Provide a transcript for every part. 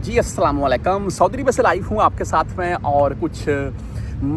जी अस्सलाम वालेकुम। सऊदी अरब से लाइव हूँ आपके साथ में और कुछ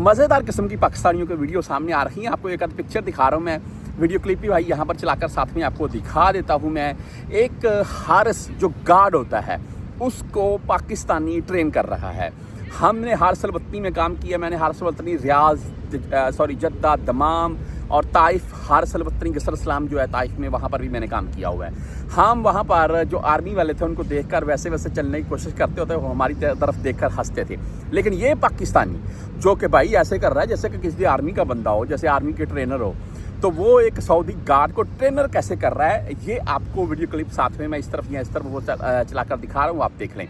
मज़ेदार किस्म की पाकिस्तानियों की वीडियो सामने आ रही हैं। आपको एक आध पिक्चर दिखा रहा हूँ मैं, वीडियो क्लिप भी भाई यहाँ पर चलाकर साथ में आपको दिखा देता हूँ मैं। एक हारिस जो गार्ड होता है उसको पाकिस्तानी ट्रेन कर रहा है। हमने हारिस अल वतनी में काम किया, मैंने हारिस अल वतनी जद्दा, दमाम और ताइफ, हारिस अल वतनी गसर सलाम जो है ताइफ में, वहाँ पर भी मैंने काम किया हुआ है। हम वहाँ पर जो आर्मी वाले थे उनको देखकर वैसे वैसे चलने की कोशिश करते होते, वो हमारी तरफ देखकर हंसते थे। लेकिन ये पाकिस्तानी जो कि भाई ऐसे कर रहा है जैसे कि किसी आर्मी का बंदा हो, जैसे आर्मी के ट्रेनर हो, तो वो एक सऊदी गार्ड को ट्रेनर कैसे कर रहा है, ये आपको वीडियो क्लिप साथ में मैं इस तरफ या इस तरफ वो चलाकर दिखा रहा हूँ, आप देख लें।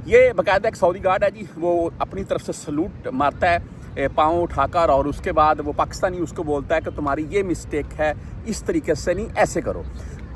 ये बाकायदा एक सऊदी गार्ड है जी, वो अपनी तरफ से सलूट मारता है पाँव उठाकर, और उसके बाद वो पाकिस्तानी उसको बोलता है कि तुम्हारी ये मिस्टेक है, इस तरीके से नहीं, ऐसे करो।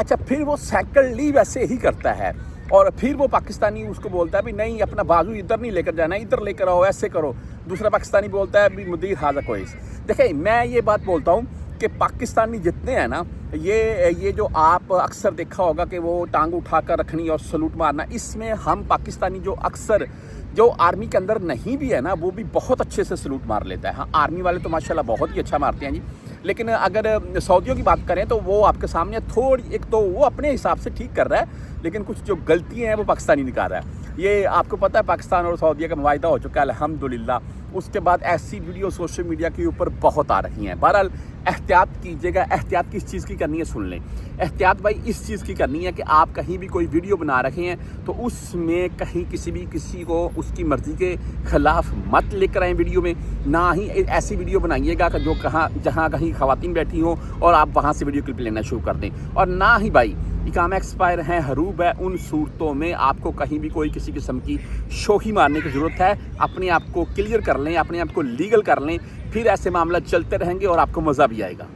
अच्छा, फिर वो सेकंडली वैसे ही करता है, और फिर वो पाकिस्तानी उसको बोलता है भी नहीं, अपना बाजू इधर नहीं लेकर जाना, इधर लेकर आओ, ऐसे करो। दूसरा पाकिस्तानी बोलता है भी मुदीर हाजा कोइस। देखिए, मैं ये बात बोलता हूँ कि पाकिस्तानी जितने हैं ना, ये जो आप अक्सर देखा होगा कि वो टांग उठाकर रखनी और सलूट मारना, इसमें हम पाकिस्तानी जो अक्सर जो आर्मी के अंदर नहीं भी है ना, वो भी बहुत अच्छे से सलूट मार लेता है। हाँ, आर्मी वाले तो माशाल्लाह बहुत ही अच्छा मारते हैं जी। लेकिन अगर सऊदियों की बात करें तो वो आपके सामने थोड़ी, एक तो वो अपने हिसाब से ठीक कर रहा है, लेकिन कुछ जो गलतियाँ हैं वो पाकिस्तानी निकाल रहा है। ये आपको पता है पाकिस्तान और सऊदीया का मुआहिदा हो चुका है अल्हम्दुलिल्लाह। उसके बाद ऐसी वीडियो सोशल मीडिया के ऊपर बहुत आ रही हैं। बहरहाल एहतियात कीजिएगा। एहतियात किस चीज़ की करनी है सुन लें। एहतियात भाई इस चीज़ की करनी है कि आप कहीं भी कोई वीडियो बना रहे हैं तो उसमें कहीं किसी को उसकी मर्ज़ी के ख़िलाफ़ मत लेकर आएँ वीडियो में। ना ही ऐसी वीडियो बनाइएगा कि जो जहाँ कहीं ख़वातीन बैठी हों और आप वहाँ से वीडियो क्लिप लेना शुरू कर दें। और ना ही भाई इकामा एक्सपायर है, हरूब है, उन सूरतों में आपको कहीं भी कोई किसी किस्म की शोखी मारने की ज़रूरत है। अपने आप को क्लियर कर लें, अपने आप को लीगल कर लें, फिर ऐसे मामला चलते रहेंगे और आपको मज़ा भी आएगा।